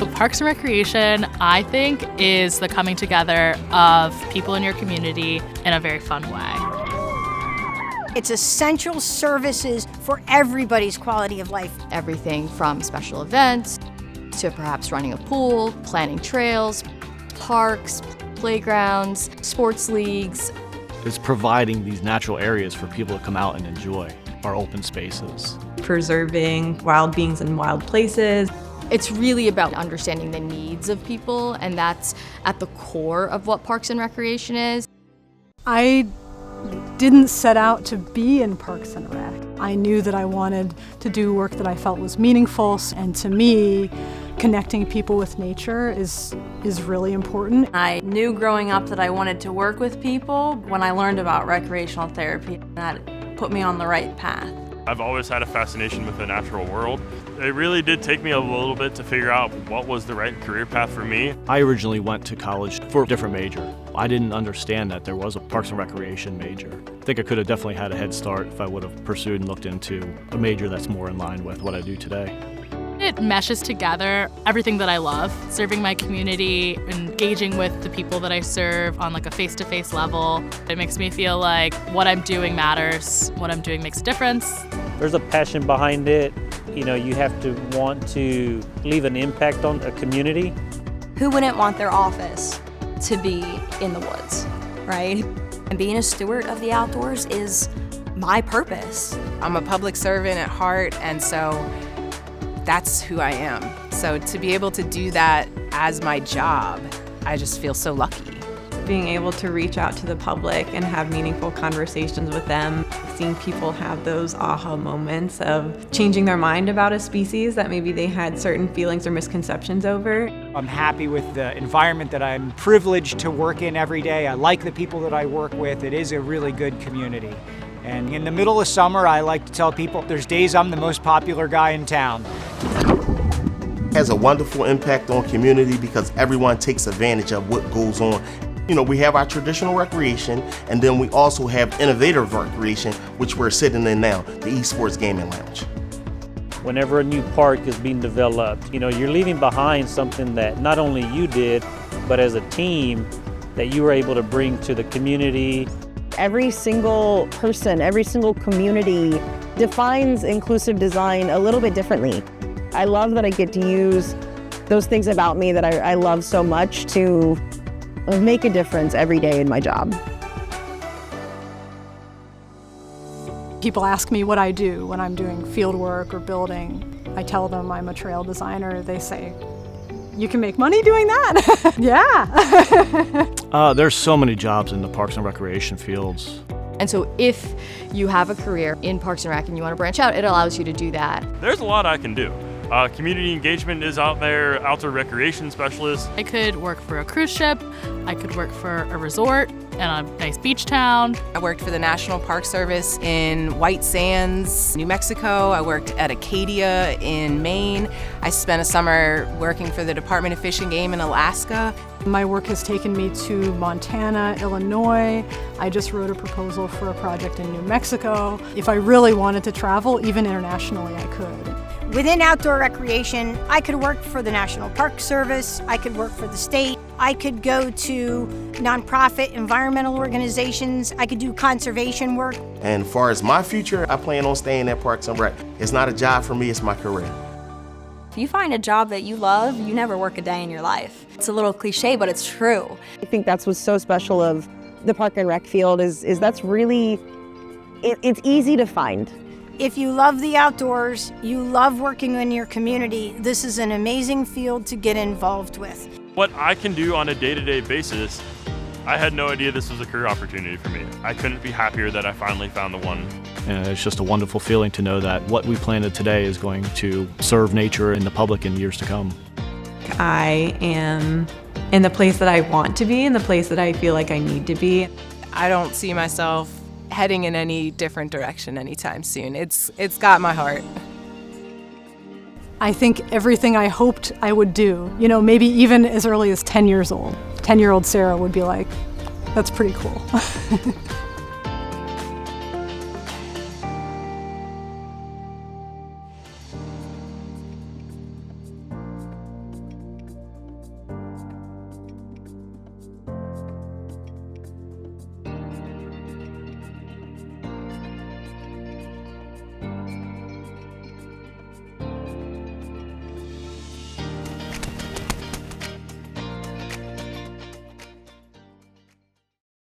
Parks and Recreation, I think, is the coming together of people in your community in a very fun way. It's essential services for everybody's quality of life. Everything from special events to perhaps running a pool, planning trails, parks, playgrounds, sports leagues. It's providing these natural areas for people to come out and enjoy our open spaces. Preserving wild beings in wild places. It's really about understanding the needs of people, and that's at the core of what Parks and Recreation is. I didn't set out to be in Parks and Rec. I knew that I wanted to do work that I felt was meaningful, and to me, connecting people with nature is really important. I knew growing up that I wanted to work with people. When I learned about recreational therapy, that put me on the right path. I've always had a fascination with the natural world. It really did take me a little bit to figure out what was the right career path for me. I originally went to college for a different major. I didn't understand that there was a Parks and Recreation major. I think I could have definitely had a head start if I would have pursued and looked into a major that's more in line with what I do today. It meshes together everything that I love, serving my community, engaging with the people that I serve on like a face-to-face level. It makes me feel like what I'm doing matters, what I'm doing makes a difference. There's a passion behind it. You know, you have to want to leave an impact on a community. Who wouldn't want their office to be in the woods, right? And being a steward of the outdoors is my purpose. I'm a public servant at heart, and so that's who I am. So to be able to do that as my job, I just feel so lucky. Being able to reach out to the public and have meaningful conversations with them, seeing people have those aha moments of changing their mind about a species that maybe they had certain feelings or misconceptions over. I'm happy with the environment that I'm privileged to work in every day. I like the people that I work with. It is a really good community. And in the middle of summer, I like to tell people there's days I'm the most popular guy in town. It has a wonderful impact on community because everyone takes advantage of what goes on. You know, we have our traditional recreation, and then we also have innovative recreation, which we're sitting in now, the Esports Gaming Lounge. Whenever a new park is being developed, you know, you're leaving behind something that not only you did, but as a team that you were able to bring to the community. Every single person, every single community defines inclusive design a little bit differently. I love that I get to use those things about me that I love so much to make a difference every day in my job. People ask me what I do when I'm doing field work or building. I tell them I'm a trail designer. They say, "You can make money doing that?" Yeah. There's so many jobs in the Parks and Recreation fields. And so if you have a career in Parks and Rec and you want to branch out, it allows you to do that. There's a lot I can do. Community engagement is out there, outdoor recreation specialist. I could work for a cruise ship, I could work for a resort in a nice beach town. I worked for the National Park Service in White Sands, New Mexico. I worked at Acadia in Maine. I spent a summer working for the Department of Fish and Game in Alaska. My work has taken me to Montana, Illinois. I just wrote a proposal for a project in New Mexico. If I really wanted to travel, even internationally, I could. Within outdoor recreation, I could work for the National Park Service, I could work for the state, I could go to nonprofit environmental organizations, I could do conservation work. And as far as my future, I plan on staying at Parks and Rec. It's not a job for me, it's my career. If you find a job that you love, you never work a day in your life. It's a little cliche, but it's true. I think that's what's so special of the Park and Rec field is that's really, it's easy to find. If you love the outdoors, you love working in your community, this is an amazing field to get involved with. What I can do on a day-to-day basis, I had no idea this was a career opportunity for me. I couldn't be happier that I finally found the one. And it's just a wonderful feeling to know that what we planted today is going to serve nature and the public in years to come. I am in the place that I want to be, in the place that I feel like I need to be. I don't see myself heading in any different direction anytime soon. It's got my heart. I think everything I hoped I would do, you know, maybe even as early as 10 years old. 10-year-old Sarah would be like, that's pretty cool.